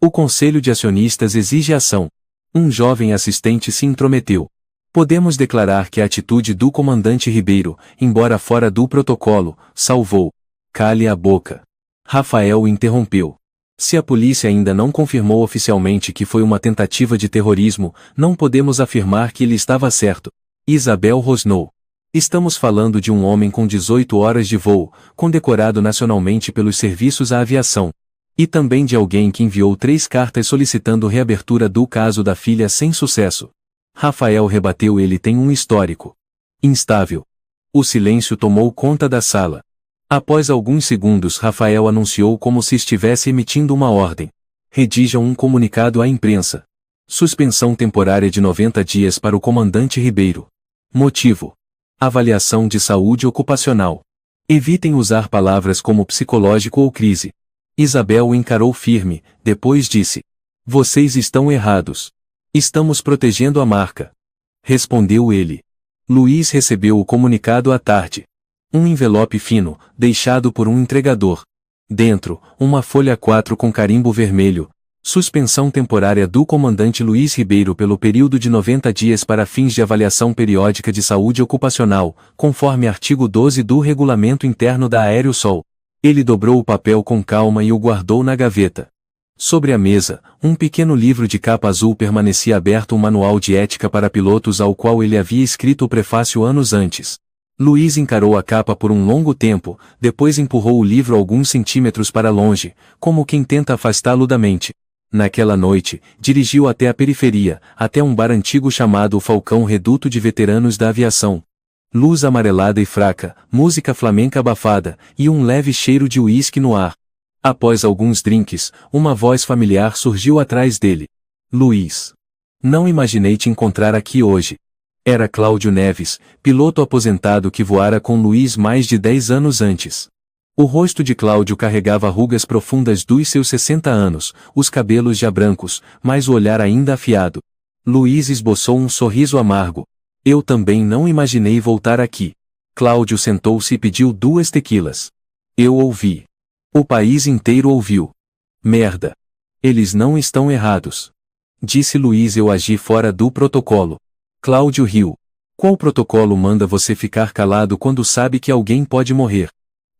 Speaker 1: O conselho de acionistas exige ação. Um jovem assistente se intrometeu. Podemos declarar que a atitude do comandante Ribeiro, embora fora do protocolo, salvou. Cale a boca. Rafael o interrompeu. Se a polícia ainda não confirmou oficialmente que foi uma tentativa de terrorismo, não podemos afirmar que ele estava certo. Isabel rosnou. Estamos falando de um homem com 18 horas de voo, condecorado nacionalmente pelos serviços à aviação. E também de alguém que enviou 3 cartas solicitando reabertura do caso da filha sem sucesso. Rafael rebateu: ele tem um histórico instável. O silêncio tomou conta da sala. Após alguns segundos Rafael anunciou como se estivesse emitindo uma ordem. Redijam um comunicado à imprensa. Suspensão temporária de 90 dias para o comandante Ribeiro. Motivo: avaliação de saúde ocupacional. Evitem usar palavras como psicológico ou crise. Isabel o encarou firme, depois disse: vocês estão errados. Estamos protegendo a marca. Respondeu ele. Luiz recebeu o comunicado à tarde. Um envelope fino, deixado por um entregador. Dentro, uma folha 4 com carimbo vermelho. Suspensão temporária do comandante Luiz Ribeiro pelo período de 90 dias para fins de avaliação periódica de saúde ocupacional, conforme artigo 12 do Regulamento Interno da Aéreo Sol. Ele dobrou o papel com calma e o guardou na gaveta. Sobre a mesa, um pequeno livro de capa azul permanecia aberto, um manual de ética para pilotos ao qual ele havia escrito o prefácio anos antes. Luiz encarou a capa por um longo tempo, depois empurrou o livro alguns centímetros para longe, como quem tenta afastá-lo da mente. Naquela noite, dirigiu até a periferia, até um bar antigo chamado o Falcão, reduto de veteranos da aviação. Luz amarelada e fraca, música flamenca abafada, e um leve cheiro de uísque no ar. Após alguns drinks, uma voz familiar surgiu atrás dele. Luiz. Não imaginei te encontrar aqui hoje. Era Cláudio Neves, piloto aposentado que voara com Luiz mais de 10 anos antes. O rosto de Cláudio carregava rugas profundas dos seus 60 anos, os cabelos já brancos, mas o olhar ainda afiado. Luiz esboçou um sorriso amargo. Eu também não imaginei voltar aqui. Cláudio sentou-se e pediu 2 tequilas. Eu ouvi. O país inteiro ouviu. Merda. Eles não estão errados. Disse Luiz. Eu agi fora do protocolo. Cláudio riu. Qual protocolo manda você ficar calado quando sabe que alguém pode morrer?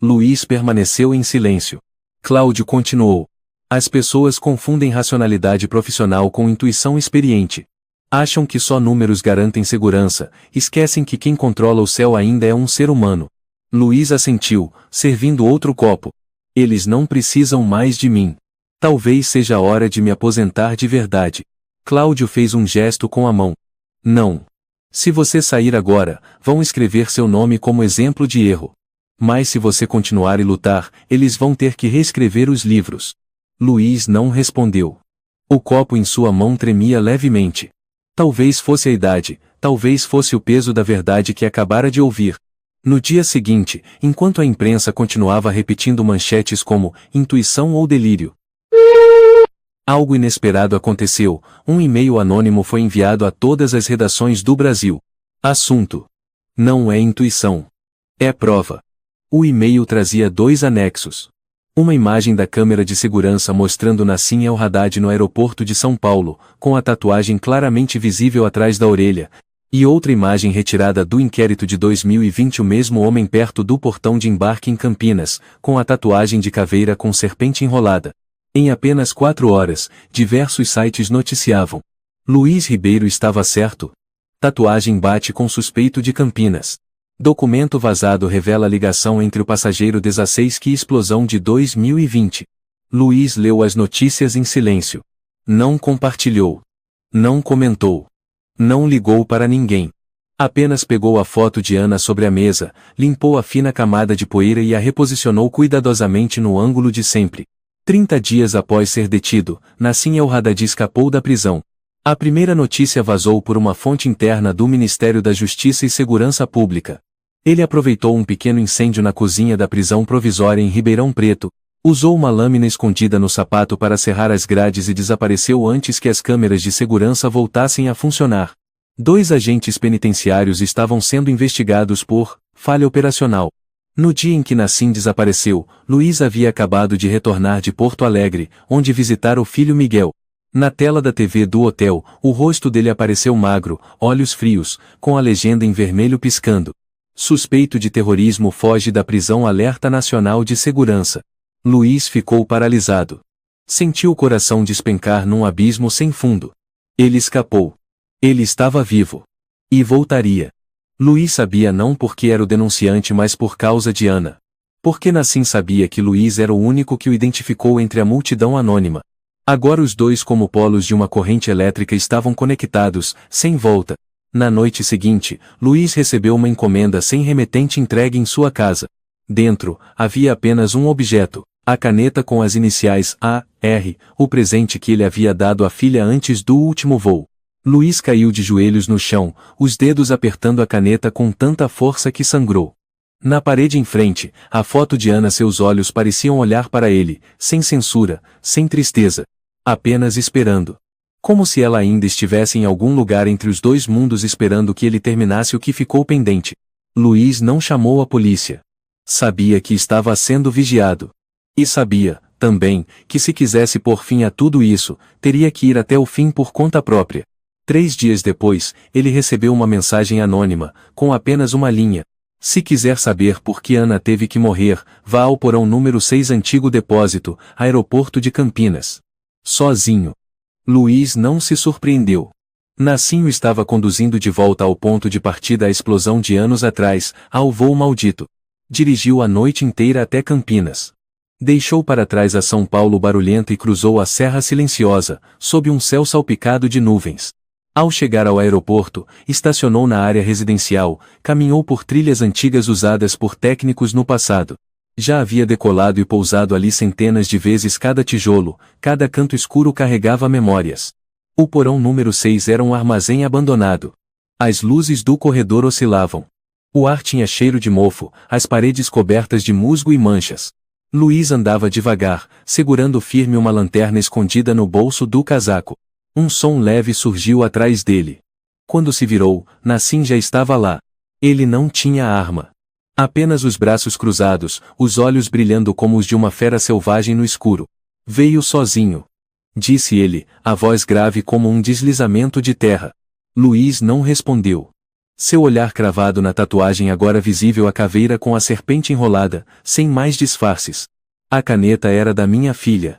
Speaker 1: Luiz permaneceu em silêncio. Cláudio continuou. As pessoas confundem racionalidade profissional com intuição experiente. Acham que só números garantem segurança, esquecem que quem controla o céu ainda é um ser humano. Luiz assentiu, servindo outro copo. Eles não precisam mais de mim. Talvez seja a hora de me aposentar de verdade. Cláudio fez um gesto com a mão. Não. Se você sair agora, vão escrever seu nome como exemplo de erro. Mas se você continuar e lutar, eles vão ter que reescrever os livros. Luiz não respondeu. O copo em sua mão tremia levemente. Talvez fosse a idade, talvez fosse o peso da verdade que acabara de ouvir. No dia seguinte, enquanto a imprensa continuava repetindo manchetes como intuição ou delírio, algo inesperado aconteceu. Um e-mail anônimo foi enviado a todas as redações do Brasil. Assunto: não é intuição. É prova. O e-mail trazia 2 anexos. Uma imagem da câmera de segurança mostrando Nassim El-Haddad no aeroporto de São Paulo, com a tatuagem claramente visível atrás da orelha, e outra imagem retirada do inquérito de 2020, o mesmo homem perto do portão de embarque em Campinas, com a tatuagem de caveira com serpente enrolada. Em apenas 4 horas, diversos sites noticiavam. Luiz Ribeiro estava certo. Tatuagem bate com suspeito de Campinas. Documento vazado revela ligação entre o passageiro 16 e explosão de 2020. Luiz leu as notícias em silêncio. Não compartilhou. Não comentou. Não ligou para ninguém. Apenas pegou a foto de Ana sobre a mesa, limpou a fina camada de poeira e a reposicionou cuidadosamente no ângulo de sempre. 30 dias após ser detido, Nassim El-Haddad escapou da prisão. A primeira notícia vazou por uma fonte interna do Ministério da Justiça e Segurança Pública. Ele aproveitou um pequeno incêndio na cozinha da prisão provisória em Ribeirão Preto, usou uma lâmina escondida no sapato para serrar as grades e desapareceu antes que as câmeras de segurança voltassem a funcionar. 2 agentes penitenciários estavam sendo investigados por falha operacional. No dia em que Nassim desapareceu, Luiz havia acabado de retornar de Porto Alegre, onde visitara o filho Miguel. Na tela da TV do hotel, o rosto dele apareceu magro, olhos frios, com a legenda em vermelho piscando. Suspeito de terrorismo foge da prisão. Alerta Nacional de Segurança. Luiz ficou paralisado. Sentiu o coração despencar num abismo sem fundo. Ele escapou. Ele estava vivo. E voltaria. Luiz sabia não porque era o denunciante, mas por causa de Ana. Porque Nassim sabia que Luiz era o único que o identificou entre a multidão anônima. Agora os dois, como polos de uma corrente elétrica, estavam conectados, sem volta. Na noite seguinte, Luiz recebeu uma encomenda sem remetente entregue em sua casa. Dentro, havia apenas um objeto, a caneta com as iniciais A.R., o presente que ele havia dado à filha antes do último voo. Luiz caiu de joelhos no chão, os dedos apertando a caneta com tanta força que sangrou. Na parede em frente, a foto de Ana. Seus olhos pareciam olhar para ele, sem censura, sem tristeza. Apenas esperando. Como se ela ainda estivesse em algum lugar entre os 2 mundos, esperando que ele terminasse o que ficou pendente. Luiz não chamou a polícia. Sabia que estava sendo vigiado. E sabia, também, que se quisesse pôr fim a tudo isso, teria que ir até o fim por conta própria. 3 dias depois, ele recebeu uma mensagem anônima, com apenas uma linha. Se quiser saber por que Ana teve que morrer, vá ao porão número 6, antigo depósito, aeroporto de Campinas. Sozinho. Luiz não se surpreendeu. Nassim o estava conduzindo de volta ao ponto de partida. A explosão de anos atrás, ao voo maldito. Dirigiu a noite inteira até Campinas. Deixou para trás a São Paulo barulhenta e cruzou a Serra Silenciosa, sob um céu salpicado de nuvens. Ao chegar ao aeroporto, estacionou na área residencial, caminhou por trilhas antigas usadas por técnicos no passado. Já havia decolado e pousado ali centenas de vezes cada tijolo, cada canto escuro carregava memórias. O porão número 6 era um armazém abandonado. As luzes do corredor oscilavam. O ar tinha cheiro de mofo, as paredes cobertas de musgo e manchas. Luiz andava devagar, segurando firme uma lanterna escondida no bolso do casaco. Um som leve surgiu atrás dele. Quando se virou, Nassim já estava lá. Ele não tinha arma. Apenas os braços cruzados, os olhos brilhando como os de uma fera selvagem no escuro. Veio sozinho, disse ele, a voz grave como um deslizamento de terra. Luiz não respondeu. Seu olhar cravado na tatuagem agora visível a caveira com a serpente enrolada, sem mais disfarces. A caneta era da minha filha,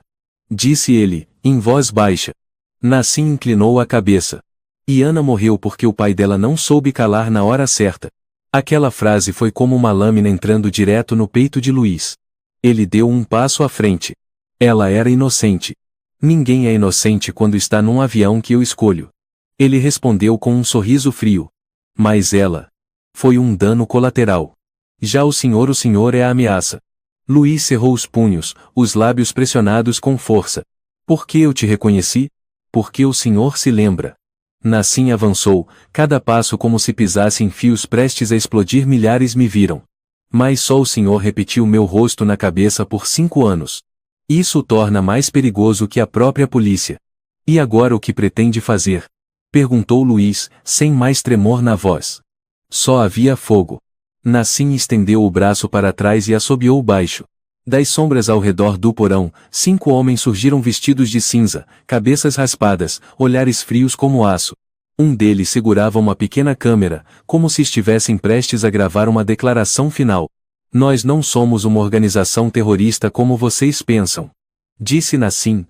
Speaker 1: disse ele, em voz baixa. Nassim inclinou a cabeça. E Ana morreu porque o pai dela não soube calar na hora certa. Aquela frase foi como uma lâmina entrando direto no peito de Luiz. Ele deu um passo à frente. Ela era inocente. Ninguém é inocente quando está num avião que eu escolho. Ele respondeu com um sorriso frio. Mas ela foi um dano colateral. Já o senhor é a ameaça. Luiz cerrou os punhos, os lábios pressionados com força. Por que eu te reconheci? Porque o senhor se lembra. Nassim avançou, cada passo como se pisasse em fios prestes a explodir. Milhares me viram. Mas só o senhor repetiu meu rosto na cabeça por 5 anos. Isso o torna mais perigoso que a própria polícia. E agora o que pretende fazer? Perguntou Luiz, sem mais tremor na voz. Só havia fogo. Nassim estendeu o braço para trás e assobiou baixo. Das sombras ao redor do porão, 5 homens surgiram vestidos de cinza, cabeças raspadas, olhares frios como aço. Um deles segurava uma pequena câmera, como se estivessem prestes a gravar uma declaração final. Nós não somos uma organização terrorista como vocês pensam, disse Nassim.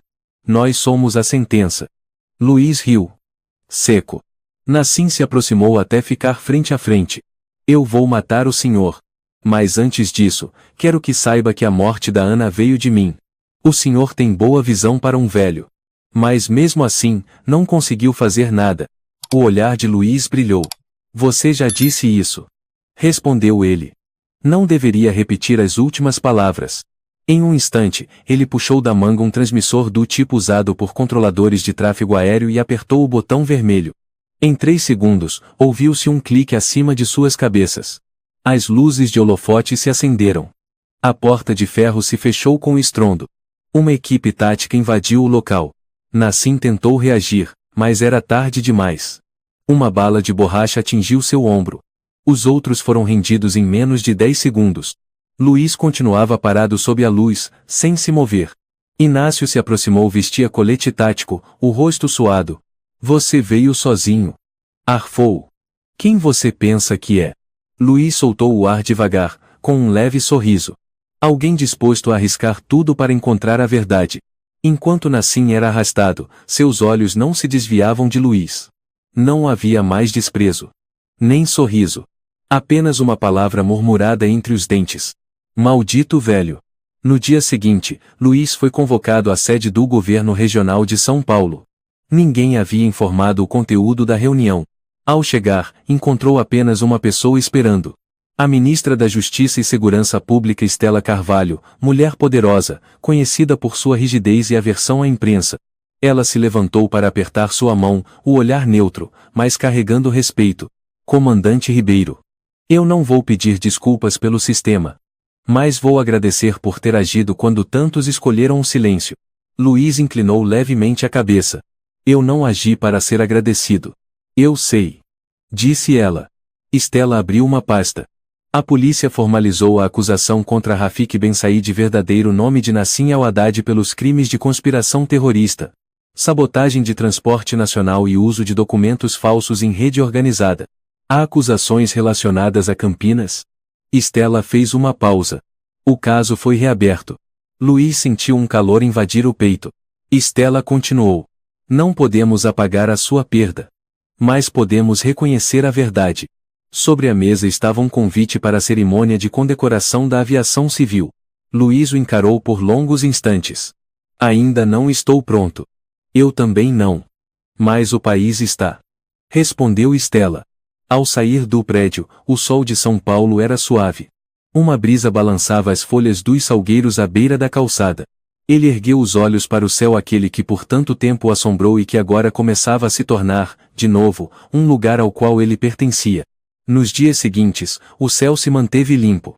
Speaker 1: Nós somos a sentença. Luiz riu. Seco. Nassim se aproximou até ficar frente a frente. Eu vou matar o senhor. Mas antes disso, quero que saiba que a morte da Ana veio de mim. O senhor tem boa visão para um velho. Mas mesmo assim, não conseguiu fazer nada. O olhar de Luiz brilhou. Você já disse isso. Respondeu ele. Não deveria repetir as últimas palavras. Em um instante, ele puxou da manga um transmissor do tipo usado por controladores de tráfego aéreo e apertou o botão vermelho. Em 3 segundos, ouviu-se um clique acima de suas cabeças. As luzes de holofote se acenderam. A porta de ferro se fechou com estrondo. Uma equipe tática invadiu o local. Nassim tentou reagir, mas era tarde demais. Uma bala de borracha atingiu seu ombro. Os outros foram rendidos em menos de 10 segundos. Luiz continuava parado sob a luz, sem se mover. Inácio se aproximou, vestia colete tático, o rosto suado. Você veio sozinho. Arfou. Quem você pensa que é? Luiz soltou o ar devagar, com um leve sorriso. Alguém disposto a arriscar tudo para encontrar a verdade. Enquanto Nassim era arrastado, seus olhos não se desviavam de Luiz. Não havia mais desprezo. Nem sorriso. Apenas uma palavra murmurada entre os dentes. Maldito velho. No dia seguinte, Luiz foi convocado à sede do governo regional de São Paulo. Ninguém havia informado o conteúdo da reunião. Ao chegar, encontrou apenas uma pessoa esperando. A ministra da Justiça e Segurança Pública Estela Carvalho, mulher poderosa, conhecida por sua rigidez e aversão à imprensa. Ela se levantou para apertar sua mão, o olhar neutro, mas carregando respeito. Comandante Ribeiro. Eu não vou pedir desculpas pelo sistema. Mas vou agradecer por ter agido quando tantos escolheram o silêncio. Luiz inclinou levemente a cabeça. Eu não agi para ser agradecido. Eu sei. Disse ela. Estela abriu uma pasta. A polícia formalizou a acusação contra Rafik Ben Said, verdadeiro nome de Nassim Al-Haddad, pelos crimes de conspiração terrorista, sabotagem de transporte nacional e uso de documentos falsos em rede organizada. Há acusações relacionadas a Campinas? Estela fez uma pausa. O caso foi reaberto. Luiz sentiu um calor invadir o peito. Estela continuou. Não podemos apagar a sua perda. Mas podemos reconhecer a verdade. Sobre a mesa estava um convite para a cerimônia de condecoração da aviação civil. Luiz o encarou por longos instantes. Ainda não estou pronto. Eu também não. Mas o país está. Respondeu Estela. Ao sair do prédio, o sol de São Paulo era suave. Uma brisa balançava as folhas dos salgueiros à beira da calçada. Ele ergueu os olhos para o céu, aquele que por tanto tempo o assombrou e que agora começava a se tornar, de novo, um lugar ao qual ele pertencia. Nos dias seguintes, o céu se manteve limpo.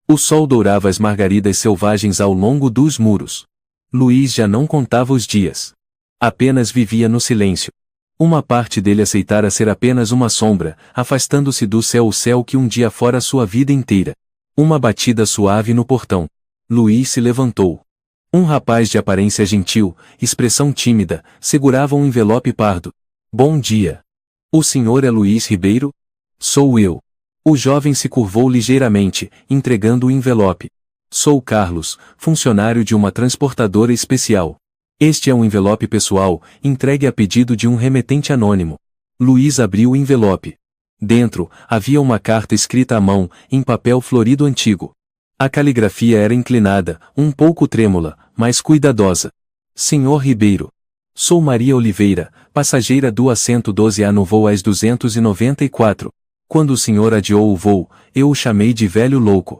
Speaker 1: O sol dourava as margaridas selvagens ao longo dos muros. Luís já não contava os dias. Apenas vivia no silêncio. Uma parte dele aceitara ser apenas uma sombra, afastando-se do céu, o céu que um dia fora sua vida inteira. Uma batida suave no portão. Luís se levantou. Um rapaz de aparência gentil, expressão tímida, segurava um envelope pardo. Bom dia. O senhor é Luís Ribeiro? Sou eu. O jovem se curvou ligeiramente, entregando o envelope. Sou Carlos, funcionário de uma transportadora especial. Este é um envelope pessoal, entregue a pedido de um remetente anônimo. Luís abriu o envelope. Dentro, havia uma carta escrita à mão, em papel florido antigo. A caligrafia era inclinada, um pouco trêmula, mas cuidadosa. Senhor Ribeiro. Sou Maria Oliveira, passageira do assento 12A no voo AS 294. Quando o senhor adiou o voo, eu o chamei de velho louco.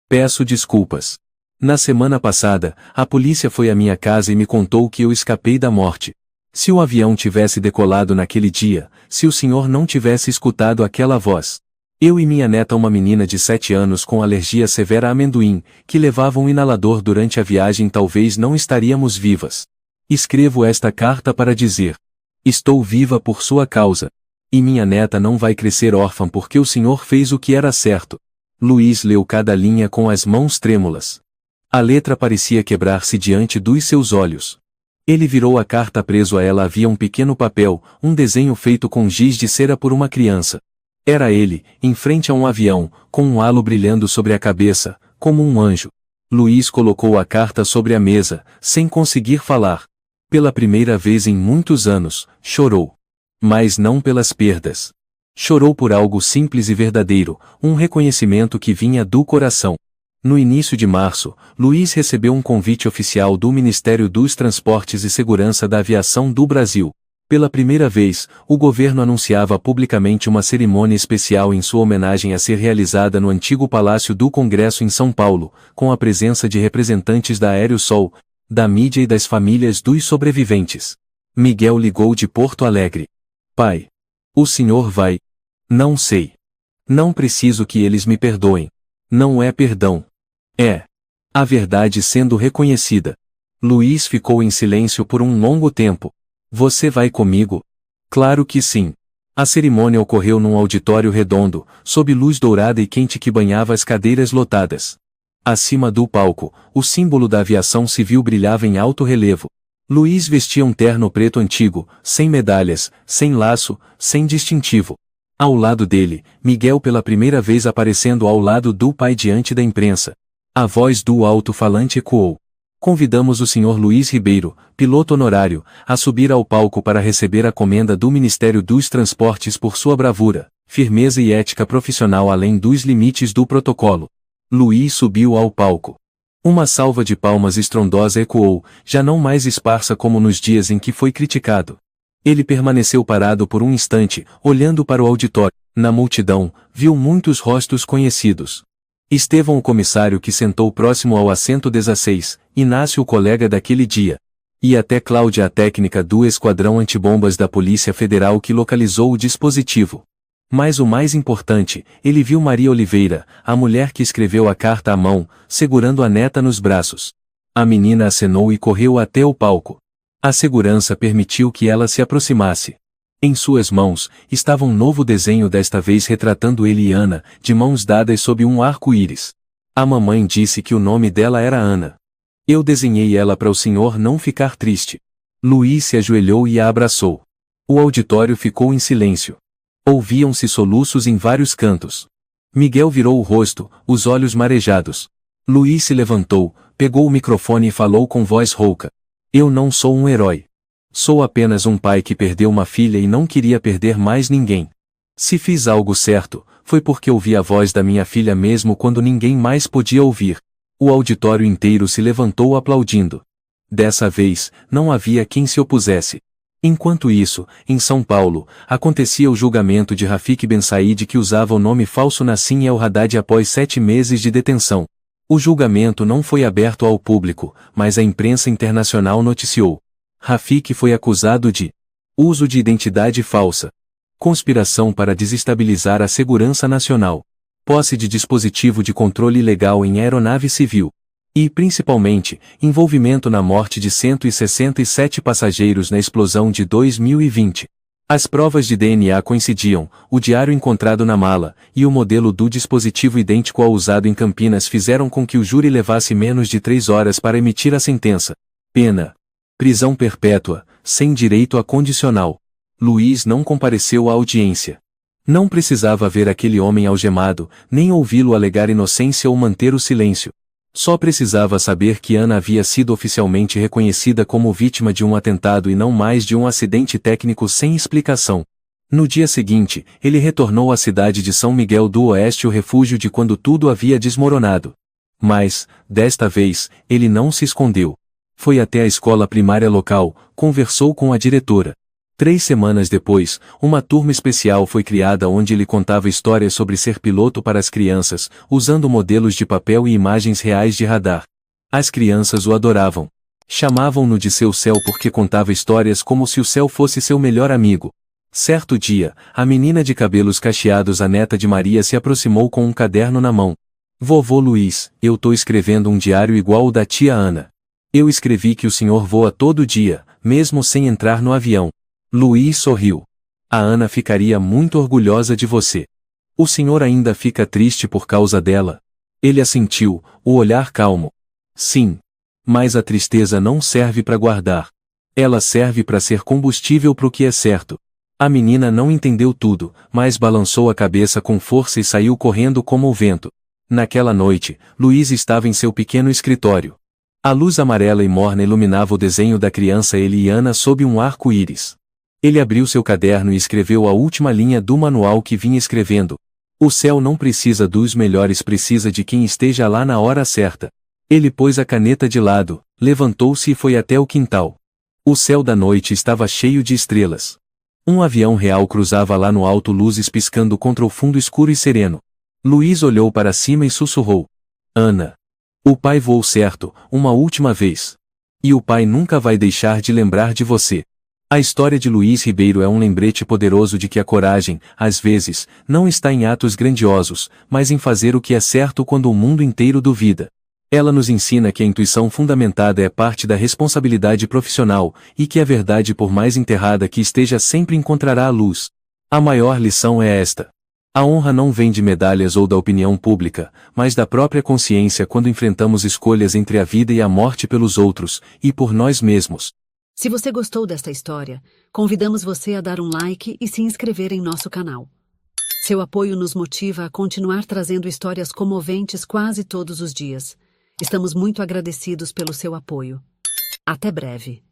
Speaker 1: Peço desculpas. Na semana passada, a polícia foi à minha casa e me contou que eu escapei da morte. Se o avião tivesse decolado naquele dia, se o senhor não tivesse escutado aquela voz. Eu e minha neta, uma menina de 7 anos com alergia severa a amendoim, que levava um inalador durante a viagem, talvez não estaríamos vivas. Escrevo esta carta para dizer: estou viva por sua causa. E minha neta não vai crescer órfã porque o senhor fez o que era certo. Luís leu cada linha com as mãos trêmulas. A letra parecia quebrar-se diante dos seus olhos. Ele virou a carta. Preso a ela havia um pequeno papel, um desenho feito com giz de cera por uma criança. Era ele, em frente a um avião, com um halo brilhando sobre a cabeça, como um anjo. Luís colocou a carta sobre a mesa, sem conseguir falar. Pela primeira vez em muitos anos, chorou. Mas não pelas perdas. Chorou por algo simples e verdadeiro, um reconhecimento que vinha do coração. No início de março, Luís recebeu um convite oficial do Ministério dos Transportes e Segurança da Aviação do Brasil. Pela primeira vez, o governo anunciava publicamente uma cerimônia especial em sua homenagem a ser realizada no antigo Palácio do Congresso em São Paulo, com a presença de representantes da Aerosol, da mídia e das famílias dos sobreviventes. Miguel ligou de Porto Alegre. Pai. O senhor vai? Não sei. Não preciso que eles me perdoem. Não é perdão. É a verdade sendo reconhecida. Luís ficou em silêncio por um longo tempo. Você vai comigo? Claro que sim. A cerimônia ocorreu num auditório redondo, sob luz dourada e quente que banhava as cadeiras lotadas. Acima do palco, o símbolo da aviação civil brilhava em alto relevo. Luís vestia um terno preto antigo, sem medalhas, sem laço, sem distintivo. Ao lado dele, Miguel, pela primeira vez aparecendo ao lado do pai diante da imprensa. A voz do alto-falante ecoou. Convidamos o senhor Luís Ribeiro, piloto honorário, a subir ao palco para receber a comenda do Ministério dos Transportes por sua bravura, firmeza e ética profissional além dos limites do protocolo. Luís subiu ao palco. Uma salva de palmas estrondosa ecoou, já não mais esparsa como nos dias em que foi criticado. Ele permaneceu parado por um instante, olhando para o auditório. Na multidão, viu muitos rostos conhecidos. Estevão, o comissário que sentou próximo ao assento 16, Inácio, o colega daquele dia. E até Cláudia, a técnica do Esquadrão Antibombas da Polícia Federal que localizou o dispositivo. Mas o mais importante, ele viu Maria Oliveira, a mulher que escreveu a carta à mão, segurando a neta nos braços. A menina acenou e correu até o palco. A segurança permitiu que ela se aproximasse. Em suas mãos, estava um novo desenho, desta vez retratando ele e Ana, de mãos dadas sob um arco-íris. A mamãe disse que o nome dela era Ana. Eu desenhei ela para o senhor não ficar triste. Luís se ajoelhou e a abraçou. O auditório ficou em silêncio. Ouviam-se soluços em vários cantos. Miguel virou o rosto, os olhos marejados. Luís se levantou, pegou o microfone e falou com voz rouca. Eu não sou um herói. Sou apenas um pai que perdeu uma filha e não queria perder mais ninguém. Se fiz algo certo, foi porque ouvi a voz da minha filha mesmo quando ninguém mais podia ouvir. O auditório inteiro se levantou aplaudindo. Dessa vez, não havia quem se opusesse. Enquanto isso, em São Paulo, acontecia o julgamento de Rafik Ben Said, que usava o nome falso Nassim El-Haddad após 7 meses de detenção. O julgamento não foi aberto ao público, mas a imprensa internacional noticiou. Rafik foi acusado de uso de identidade falsa, conspiração para desestabilizar a segurança nacional, posse de dispositivo de controle ilegal em aeronave civil e, principalmente, envolvimento na morte de 167 passageiros na explosão de 2020. As provas de DNA coincidiam, o diário encontrado na mala e o modelo do dispositivo idêntico ao usado em Campinas fizeram com que o júri levasse menos de 3 horas para emitir a sentença. Pena: prisão perpétua, sem direito a condicional. Luiz não compareceu à audiência. Não precisava ver aquele homem algemado, nem ouvi-lo alegar inocência ou manter o silêncio. Só precisava saber que Ana havia sido oficialmente reconhecida como vítima de um atentado e não mais de um acidente técnico sem explicação. No dia seguinte, ele retornou à cidade de São Miguel do Oeste, o refúgio de quando tudo havia desmoronado. Mas, desta vez, ele não se escondeu. Foi até a escola primária local, conversou com a diretora. 3 semanas depois, uma turma especial foi criada onde ele contava histórias sobre ser piloto para as crianças, usando modelos de papel e imagens reais de radar. As crianças o adoravam. Chamavam-no de seu céu porque contava histórias como se o céu fosse seu melhor amigo. Certo dia, a menina de cabelos cacheados, a neta de Maria, se aproximou com um caderno na mão. Vovô Luiz, eu tô escrevendo um diário igual o da tia Ana. Eu escrevi que o senhor voa todo dia, mesmo sem entrar no avião. Luiz sorriu. A Ana ficaria muito orgulhosa de você. O senhor ainda fica triste por causa dela? Ele assentiu, o olhar calmo. Sim. Mas a tristeza não serve para guardar. Ela serve para ser combustível para o que é certo. A menina não entendeu tudo, mas balançou a cabeça com força e saiu correndo como o vento. Naquela noite, Luiz estava em seu pequeno escritório. A luz amarela e morna iluminava o desenho da criança, ele e Ana, sob um arco-íris. Ele abriu seu caderno e escreveu a última linha do manual que vinha escrevendo. O céu não precisa dos melhores, precisa de quem esteja lá na hora certa. Ele pôs a caneta de lado, levantou-se e foi até o quintal. O céu da noite estava cheio de estrelas. Um avião real cruzava lá no alto, luzes piscando contra o fundo escuro e sereno. Luiz olhou para cima e sussurrou. Ana. O pai voou certo, uma última vez. E o pai nunca vai deixar de lembrar de você. A história de Luiz Ribeiro é um lembrete poderoso de que a coragem, às vezes, não está em atos grandiosos, mas em fazer o que é certo quando o mundo inteiro duvida. Ela nos ensina que a intuição fundamentada é parte da responsabilidade profissional, e que a verdade, por mais enterrada que esteja, sempre encontrará a luz. A maior lição é esta. A honra não vem de medalhas ou da opinião pública, mas da própria consciência quando enfrentamos escolhas entre a vida e a morte pelos outros, e por nós mesmos.
Speaker 2: Se você gostou desta história, convidamos você a dar um like e se inscrever em nosso canal. Seu apoio nos motiva a continuar trazendo histórias comoventes quase todos os dias. Estamos muito agradecidos pelo seu apoio. Até breve.